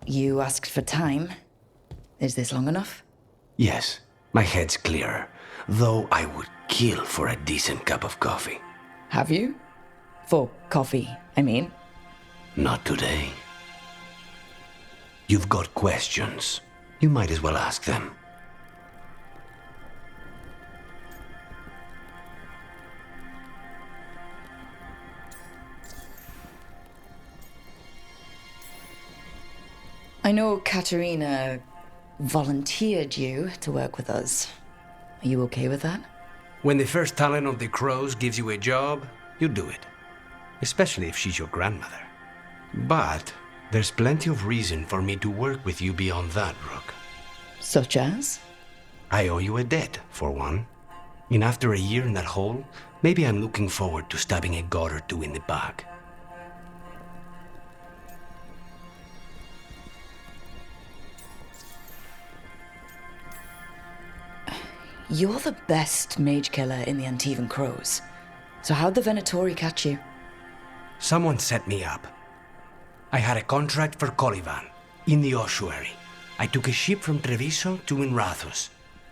You asked for time. Is this long enough? Yes, my head's clearer, though I would kill for a decent cup of coffee. Have you? For coffee, I mean. Not today. You've got questions. You might as well ask them. I know Katerina volunteered you to work with us. Are you okay with that? When the first talent of the Crows gives you a job, you do it. Especially if she's your grandmother. But there's plenty of reason for me to work with you beyond that, Rook. Such as? I owe you a debt, for one. And after a year in that hole, maybe I'm looking forward to stabbing a god or two in the back. You're the best mage killer in the Antivan Crows. So how'd the Venatori catch you? Someone set me up. I had a contract for Colivan, in the ossuary. I took a ship from Treviso to Inrathus.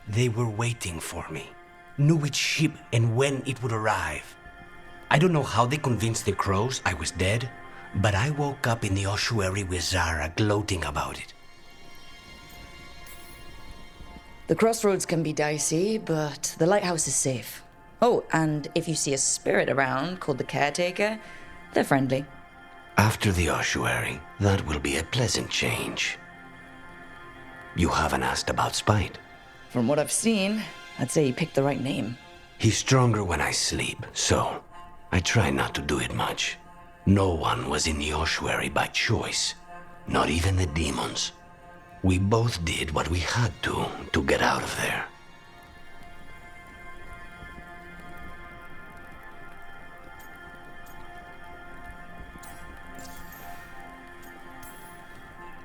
They were waiting for me. Knew which ship and when it would arrive. I don't know how they convinced the Crows I was dead, but I woke up in the ossuary with Zara gloating about it. The crossroads can be dicey, but the lighthouse is safe. Oh, and if you see a spirit around called the Caretaker, they're friendly. After the ossuary, that will be a pleasant change. You haven't asked about Spite. From what I've seen, I'd say you picked the right name. He's stronger when I sleep, so I try not to do it much. No one was in the ossuary by choice, not even the demons. We both did what we had to get out of there.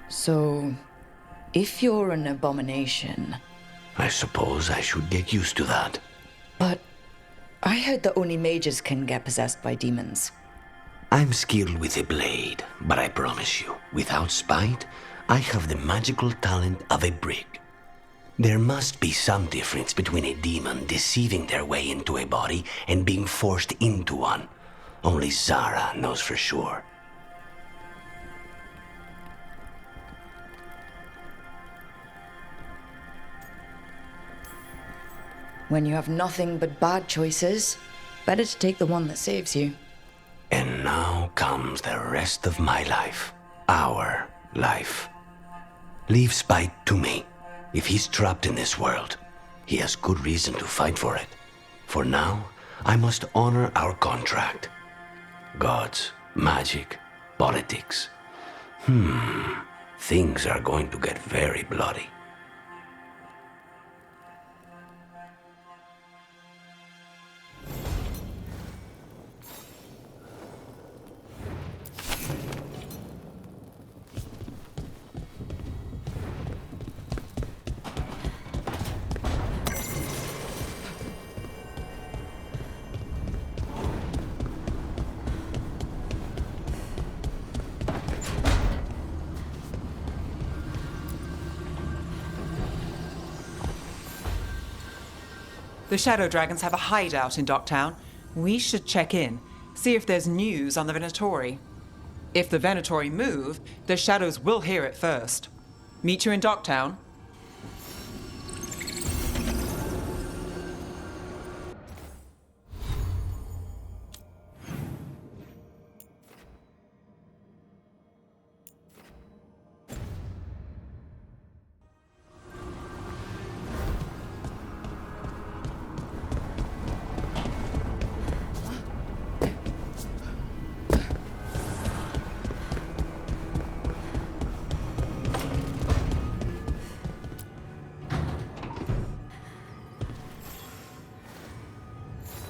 So, if you're an abomination... I suppose I should get used to that. But I heard that only mages can get possessed by demons. I'm skilled with a blade, but I promise you, without Spite, I have the magical talent of a brick. There must be some difference between a demon deceiving their way into a body and being forced into one. Only Zara knows for sure. When you have nothing but bad choices, better to take the one that saves you. And now comes the rest of my life. Our life. Leave Spite to me. If he's trapped in this world, he has good reason to fight for it. For now, I must honor our contract. Gods, magic, politics. Things are going to get very bloody. The Shadow Dragons have a hideout in Docktown. We should check in, see if there's news on the Venatori. If the Venatori move, the Shadows will hear it first. Meet you in Docktown.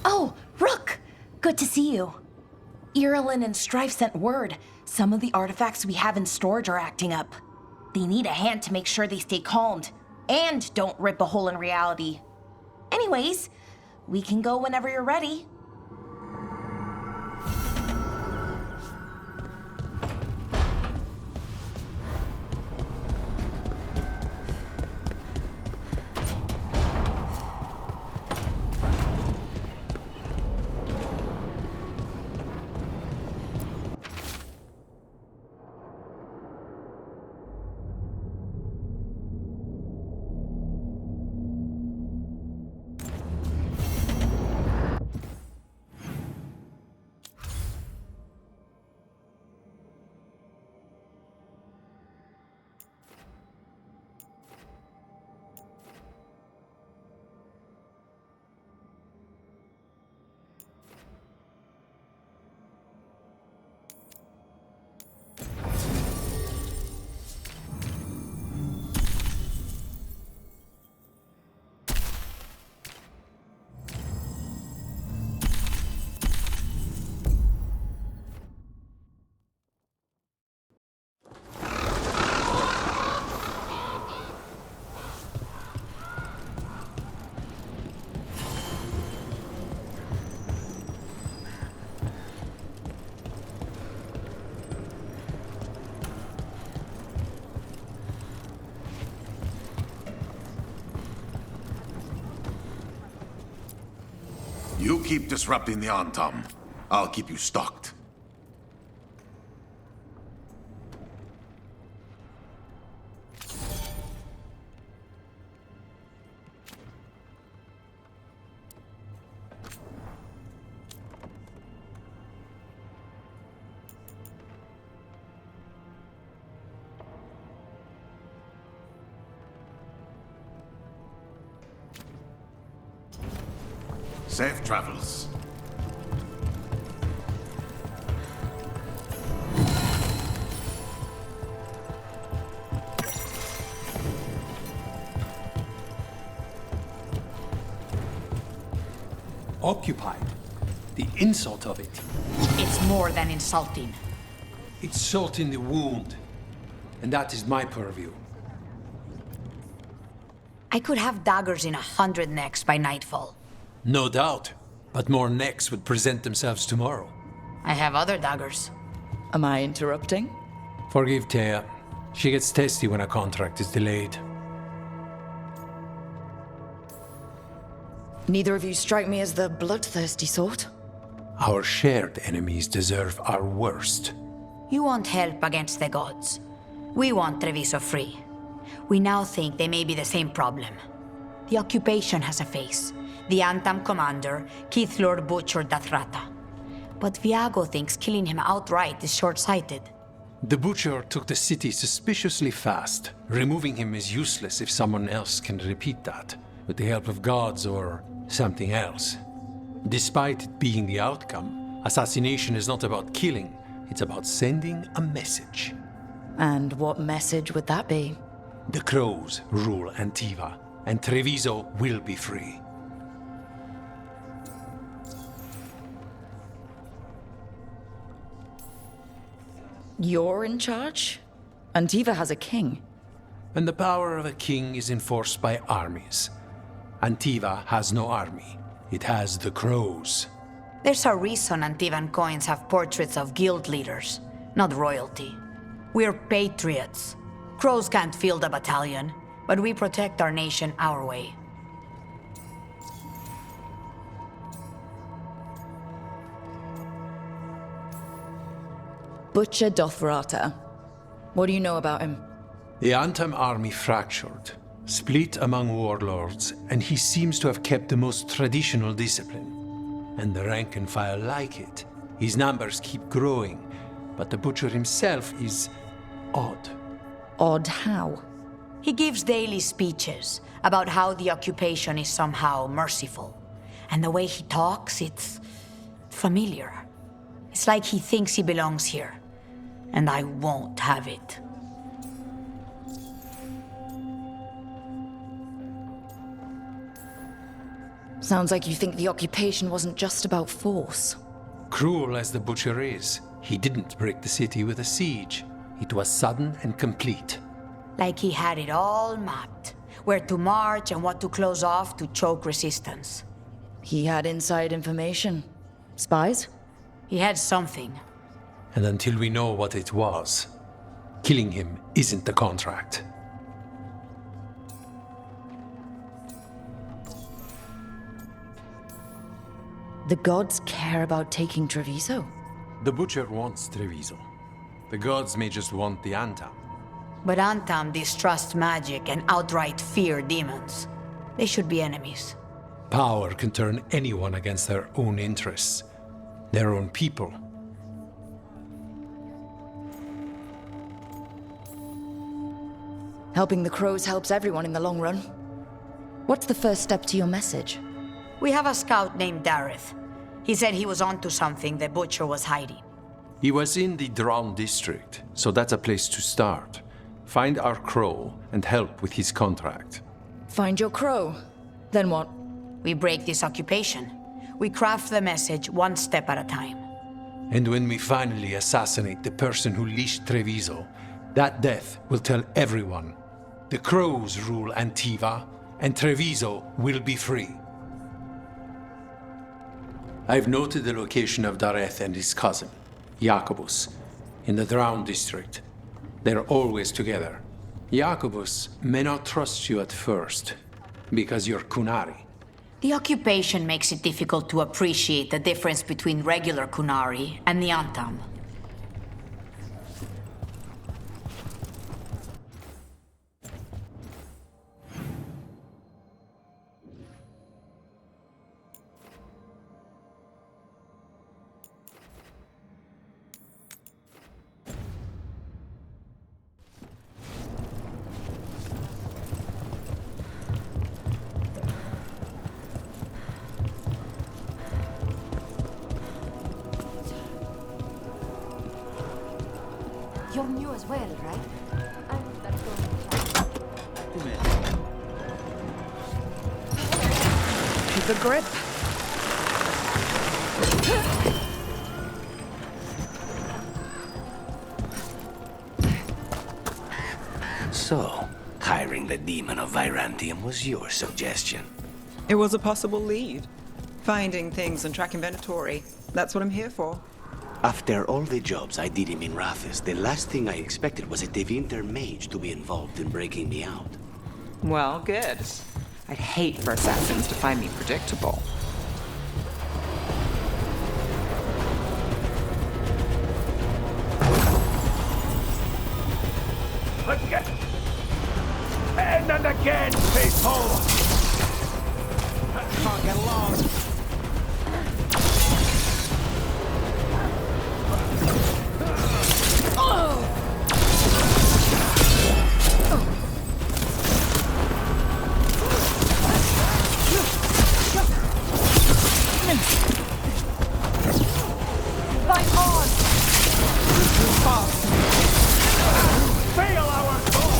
Oh, Rook! Good to see you. Irilyn and Strife sent word. Some of the artifacts we have in storage are acting up. They need a hand to make sure they stay calmed, and don't rip a hole in reality. Anyways, we can go whenever you're ready. keep disrupting the Antam. I'll keep you stocked. Safe travels. Occupied. The insult of it. It's more than insulting. It's salt in the wound. And that is my purview. I could have daggers in 100 necks by nightfall. No doubt. But more necks would present themselves tomorrow. I have other daggers. Am I interrupting? Forgive Thea. She gets testy when a contract is delayed. Neither of you strike me as the bloodthirsty sort. Our shared enemies deserve our worst. You want help against the gods. We want Treviso free. We now think they may be the same problem. The occupation has a face. The Antam commander, Keithlor butchered Dathrata. But Viago thinks killing him outright is short-sighted. The Butcher took the city suspiciously fast. Removing him is useless if someone else can repeat that, with the help of gods or something else. Despite it being the outcome, assassination is not about killing, it's about sending a message. And what message would that be? The Crows rule Antiva, and Treviso will be free. You're in charge? Antiva has a king. And the power of a king is enforced by armies. Antiva has no army. It has the Crows. There's a reason Antivan coins have portraits of guild leaders, not royalty. We're patriots. Crows can't field a battalion, but we protect our nation our way. Butcher Dothrata. What do you know about him? The Antam army fractured, split among warlords, and he seems to have kept the most traditional discipline. And the rank and file like it. His numbers keep growing, but the Butcher himself is odd. Odd how? He gives daily speeches about how the occupation is somehow merciful. And the way he talks, it's familiar. It's like he thinks he belongs here. And I won't have it. Sounds like you think the occupation wasn't just about force. Cruel as the Butcher is, he didn't break the city with a siege. It was sudden and complete. Like he had it all mapped. Where to march and what to close off to choke resistance. He had inside information. Spies? He had something. And until we know what it was, killing him isn't the contract. The gods care about taking Treviso? The Butcher wants Treviso. The gods may just want the Antam. But Antam distrust magic and outright fear demons. They should be enemies. Power can turn anyone against their own interests, their own people. Helping the Crows helps everyone in the long run. What's the first step to your message? We have a scout named Dareth. He said he was onto something the Butcher was hiding. He was in the Drown district, so that's a place to start. Find our Crow and help with his contract. Find your crow. Then what? We break this occupation. We craft the message one step at a time. And when we finally assassinate the person who leashed Treviso, that death will tell everyone. The Crows rule Antiva, and Treviso will be free. I've noted the location of Dareth and his cousin, Jacobus, in the Drown district. They're always together. Jacobus may not trust you at first, because you're Kunari. The occupation makes it difficult to appreciate the difference between regular Kunari and the Antam. You're new as well, right? Keep a grip. So, hiring the demon of Virantium was your suggestion. It was a possible lead. Finding things and tracking Venatori. That's what I'm here for. After all the jobs I did in Minrathous, the last thing I expected was a Tevinter mage to be involved in breaking me out. Well, good. I'd hate for assassins to find me predictable. Again and again, faithful! Can't get along. Fail our goal!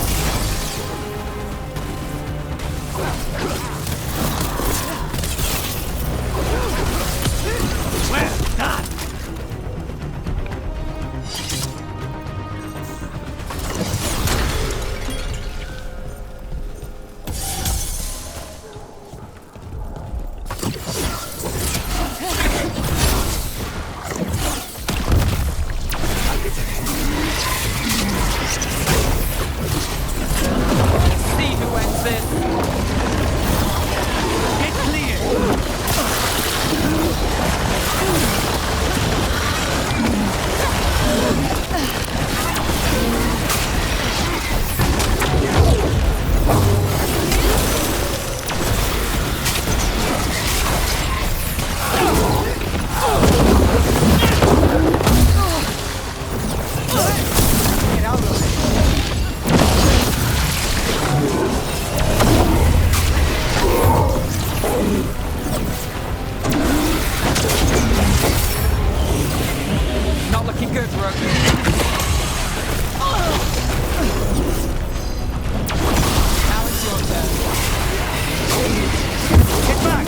Well done! See who ends this. Get clear! Get out of it! Not looking good, Rook. Now it's your turn. Get back!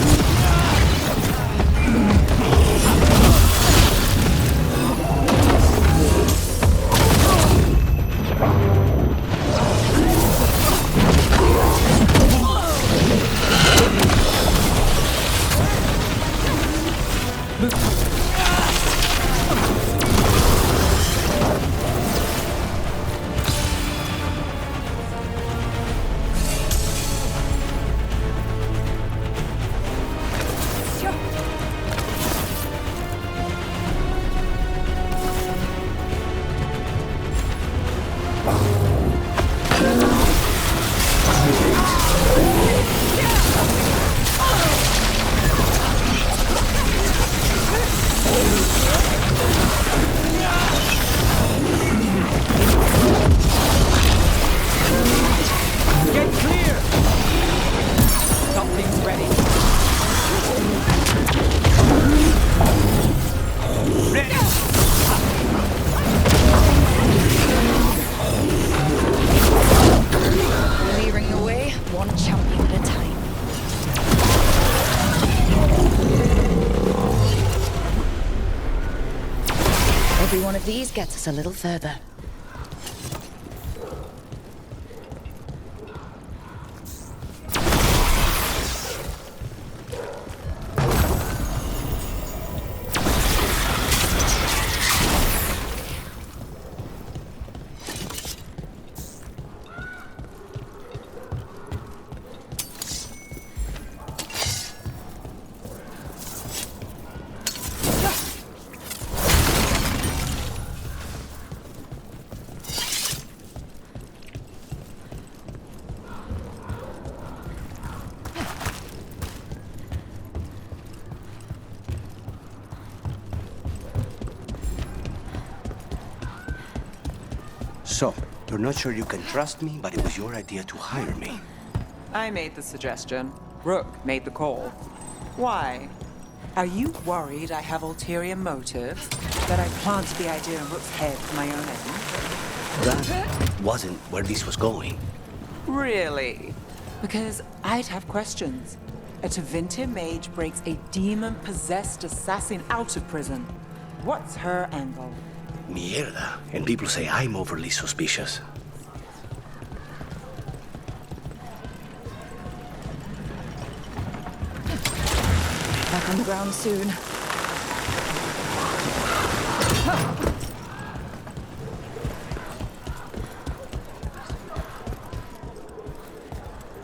Get clear! Something's ready. Ready! Clearing away, one champion at a time. Every one of these gets us a little further. So, you're not sure you can trust me, but it was your idea to hire me. I made the suggestion. Rook made the call. Why? Are you worried I have ulterior motives? That I planted the idea in Rook's head for my own end? That wasn't where this was going. Really? Because I'd have questions. A Tevinter mage breaks a demon-possessed assassin out of prison. What's her angle? Mierda. And people say I'm overly suspicious. Back on the ground soon.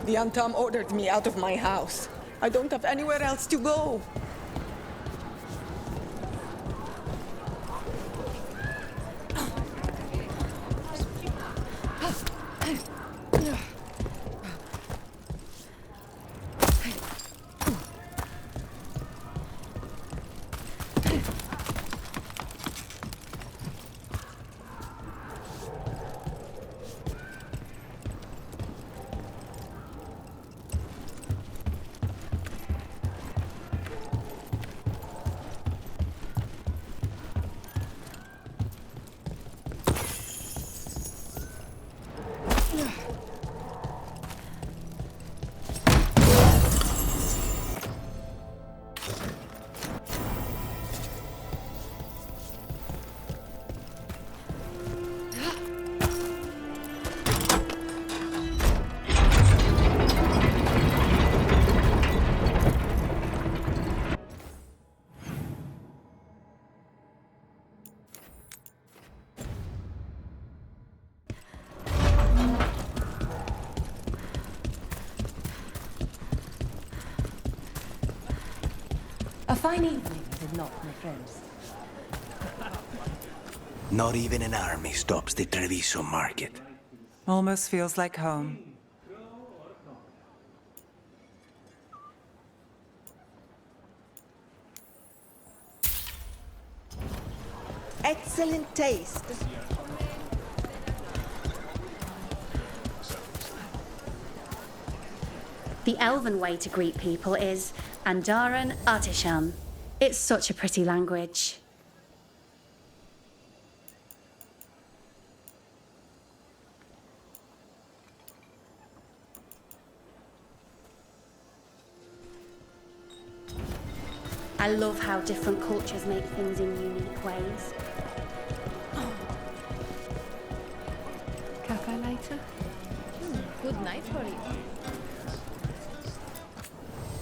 The Antam ordered me out of my house. I don't have anywhere else to go. A fine evening, is it not, my friends? Not even an army stops the Treviso market. Almost feels like home. Excellent taste. The Elven way to greet people is Andaran Artishan. It's such a pretty language. I love how different cultures make things in unique ways. Cafe later? Good night for you.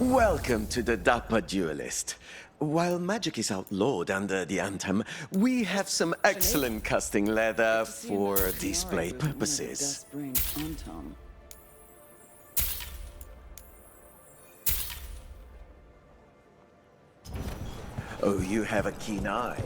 Welcome to the Dapper Duelist. While magic is outlawed under the Anthem, we have some excellent casting leather for display purposes. Oh, you have a keen eye.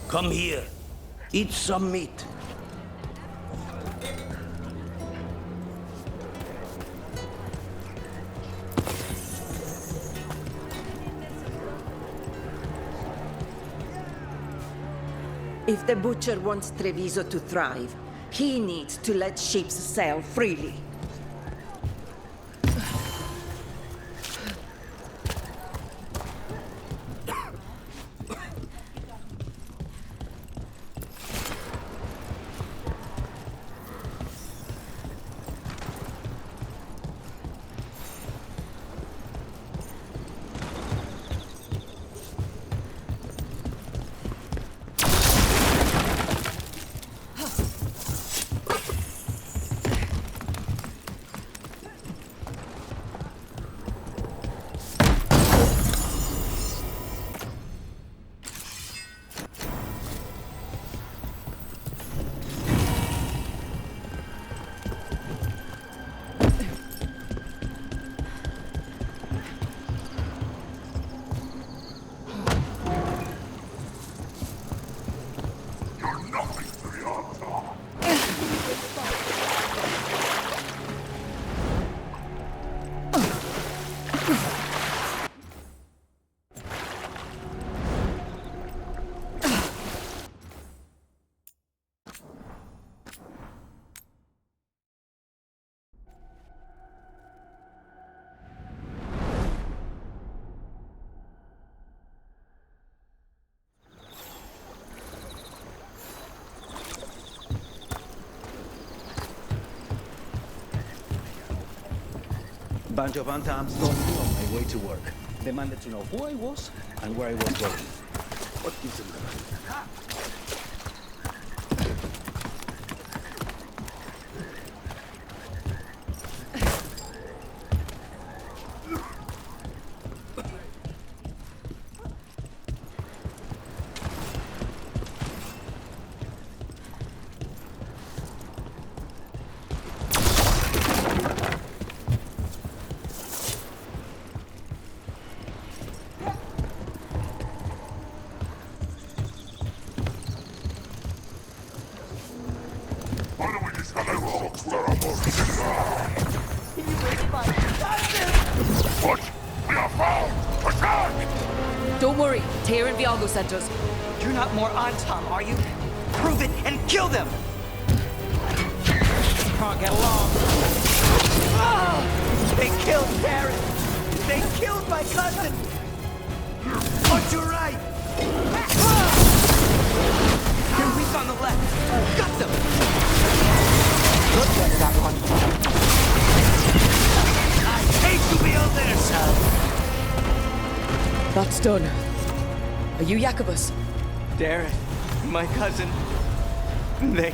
Come here. Eat some meat. If the butcher wants Treviso to thrive, he needs to let sheep sail freely. Bunch of Antams told me on my way to work. Demanded to know who I was and where I was going. What gives them the right? Don't worry, Tyr and Veilguard sent us. You're not more Antam, are you? Prove it and kill them! Can't get along. They killed Darren! They killed my cousin! But you're right! They're weak on the left. Got them! Look at that one. I hate to be out there, son! That's done. Are you Jacobus? Darren, my cousin, they...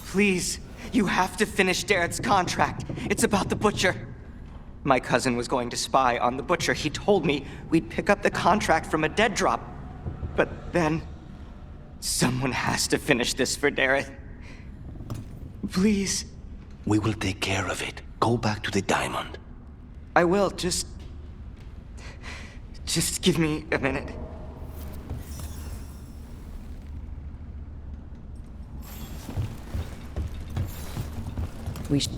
Please, you have to finish Darren's contract. It's about the Butcher. My cousin was going to spy on the Butcher. He told me we'd pick up the contract from a dead drop. But then... someone has to finish this for Darren. Please. We will take care of it. Go back to the diamond. I will, just give me a minute. We should...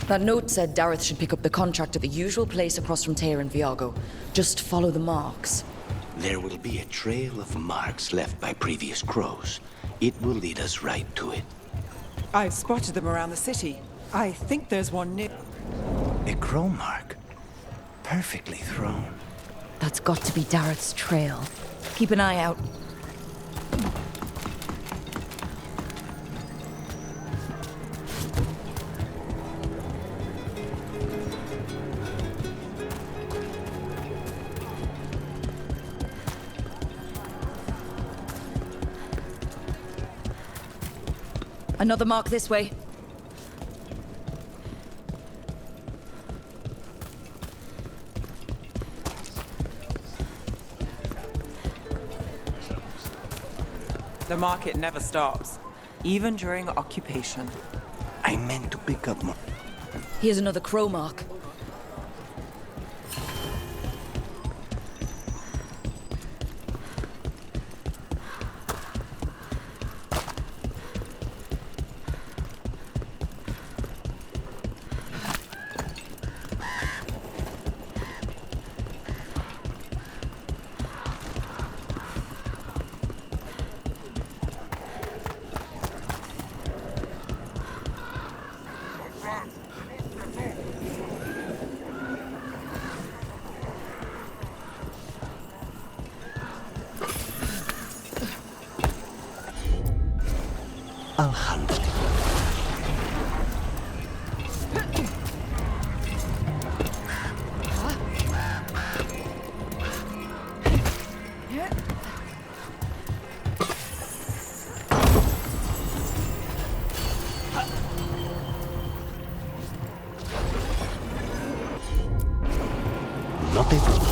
That note said Dareth should pick up the contract at the usual place across from Tyr and Veilguard. Just follow the marks. There will be a trail of marks left by previous crows. It will lead us right to it. I've spotted them around the city. I think there's one near... A crow mark. Perfectly thrown. That's got to be Dareth's trail. Keep an eye out. Another mark this way. The market never stops, even during occupation. I meant to pick up more. Here's another crow mark. I'll hunt. Not a problem.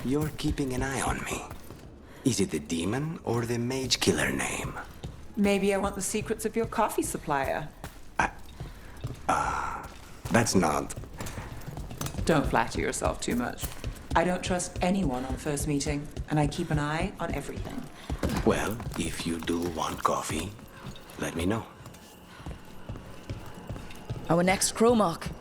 You're keeping an eye on me. Is it the demon or the mage killer name? Maybe I want the secrets of your coffee supplier. That's not... Don't flatter yourself too much. I don't trust anyone on first meeting, and I keep an eye on everything. Well, if you do want coffee, let me know. Our next Chromark.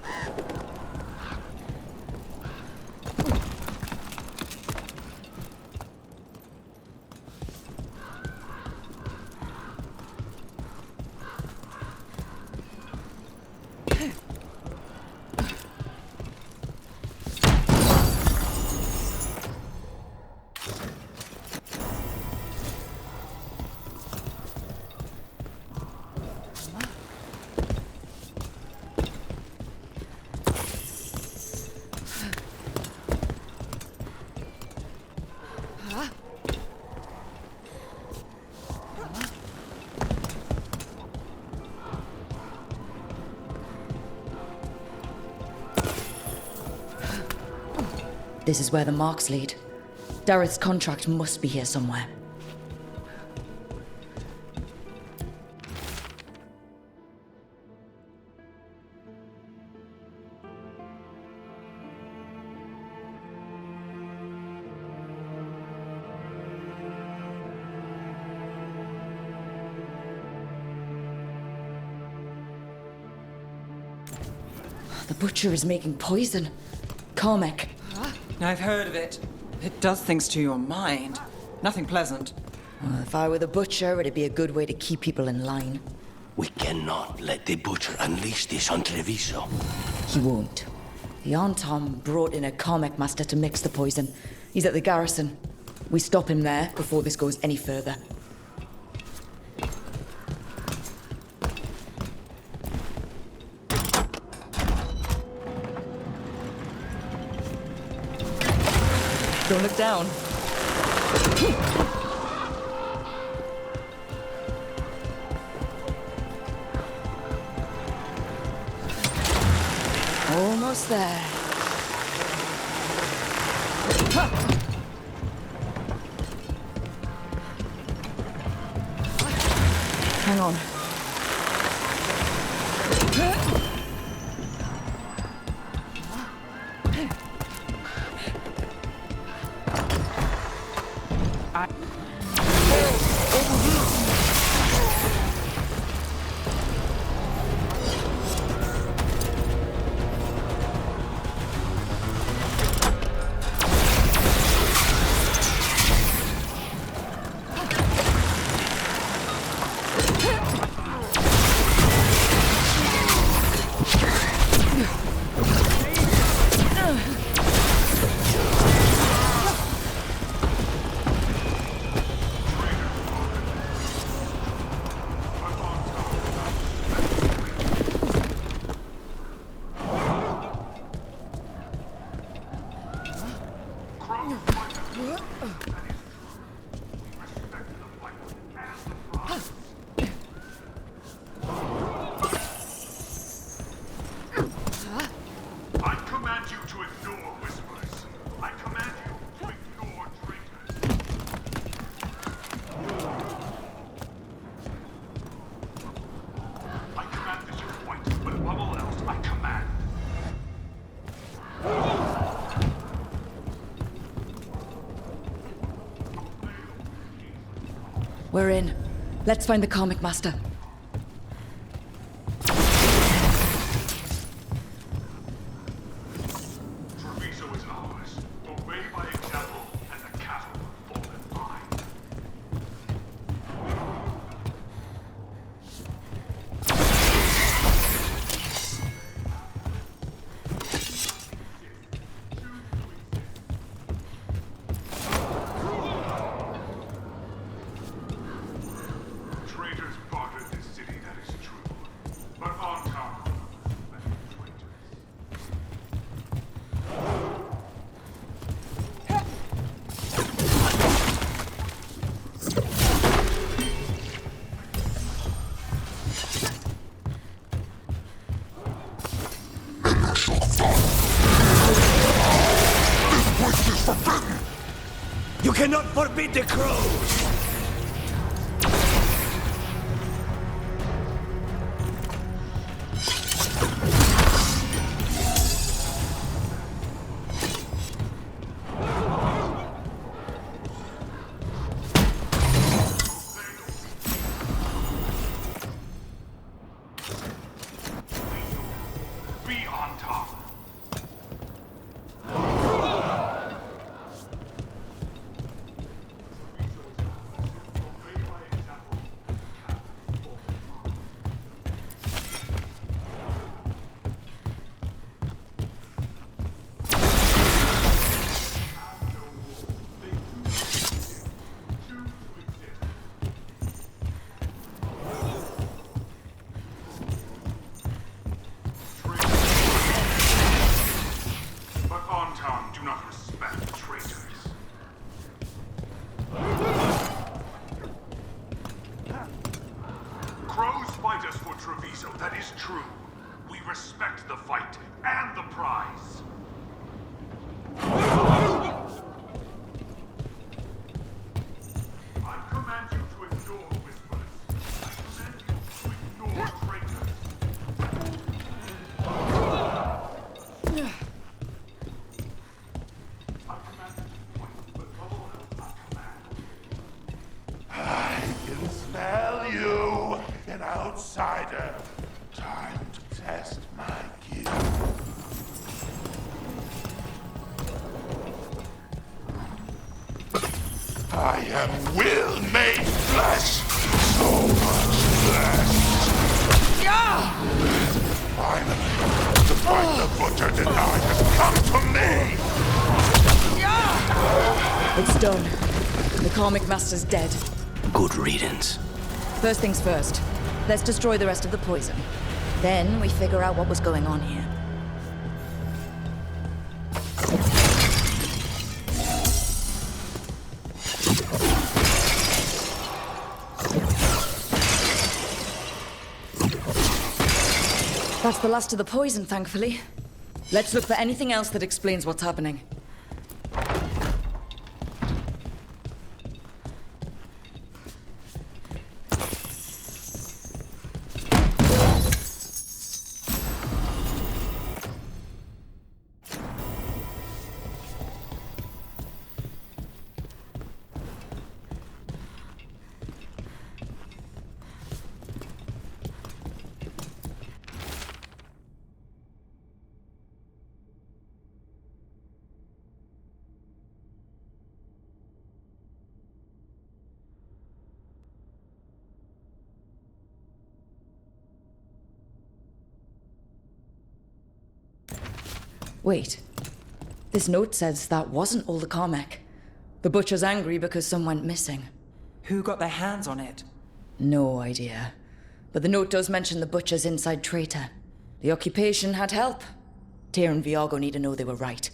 This is where the marks lead. Dareth's contract must be here somewhere. The butcher is making poison. Cormac. I've heard of it. It does things to your mind. Nothing pleasant. If I were the butcher, it'd be a good way to keep people in line. We cannot let the butcher unleash this on Treviso. He won't. The Antom brought in a Cormac master to mix the poison. He's at the garrison. We stop him there before this goes any further. Don't look down. Almost there. Hang on. We're in. Let's find the Comic Master. Treviso is ours. Obey by example, and the cattle will fall in line. Traitors bartered cannot forbid the crows! Be on top. But Anton do not respect traitors. Crows fight us for Treviso, that is true. We respect the fight and the prize. I command you to ignore whispers. I command you to ignore traitors. I can smell you, an outsider. Time to test my guilt. I am will made flesh, so much flesh. Finally, the fight the butcher denied has come to me. It's done. The Karmic Master's dead. Good riddance. First things first. Let's destroy the rest of the poison. Then we figure out what was going on here. That's the last of the poison, thankfully. Let's look for anything else that explains what's happening. Wait. This note says that wasn't all the Carmack. The Butcher's angry because some went missing. Who got their hands on it? No idea. But the note does mention the Butcher's inside traitor. The occupation had help. Tyr and Viago need to know they were right.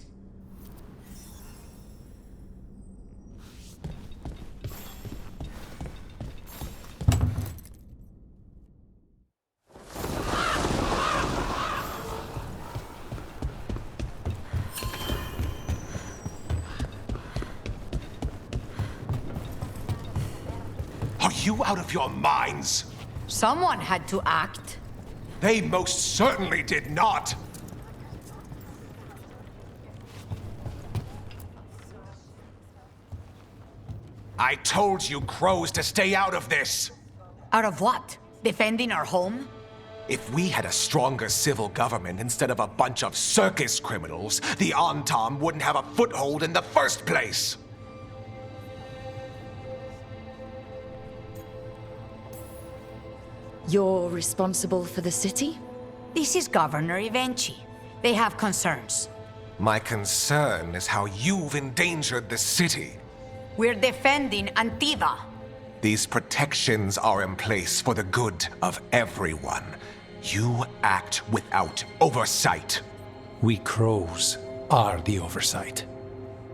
Are you out of your minds? Someone had to act. They most certainly did not. I told you crows to stay out of this. Out of what? Defending our home? If we had a stronger civil government instead of a bunch of circus criminals, the Antam wouldn't have a foothold in the first place. You're responsible for the city? This is Governor Evenchi. They have concerns. My concern is how you've endangered the city. We're defending Antiva. These protections are in place for the good of everyone. You act without oversight. We crows are the oversight.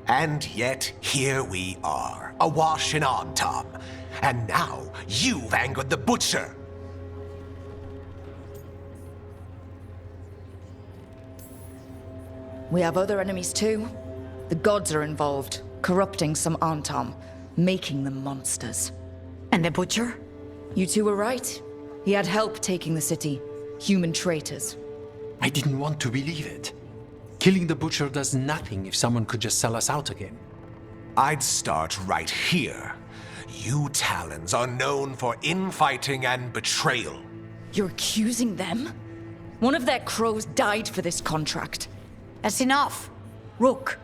And yet, here we are, awash in Antam. And now, you've angered the Butcher. We have other enemies too. The gods are involved. corrupting some Antam, making them monsters. And the Butcher? You two were right. He had help taking the city. Human traitors. I didn't want to believe it. Killing the Butcher does nothing if someone could just sell us out again. I'd start right here. You Talons are known for infighting and betrayal. You're accusing them? One of their crows died for this contract. That's enough. Rook,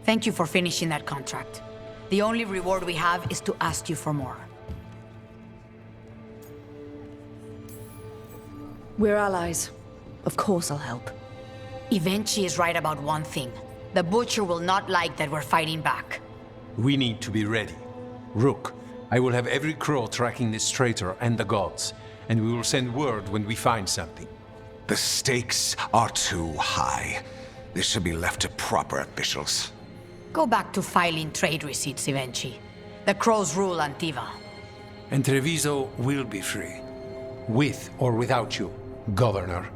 thank you for finishing that contract. The only reward we have is to ask you for more. We're allies. Of course I'll help. Evenchi is right about one thing. The Butcher will not like that we're fighting back. We need to be ready. Rook, I will have every crow tracking this traitor and the gods, and we will send word when we find something. The stakes are too high. This should be left to proper officials. Go back to filing trade receipts, Evenchi. The crows rule Antiva. And Treviso will be free. With or without you, Governor.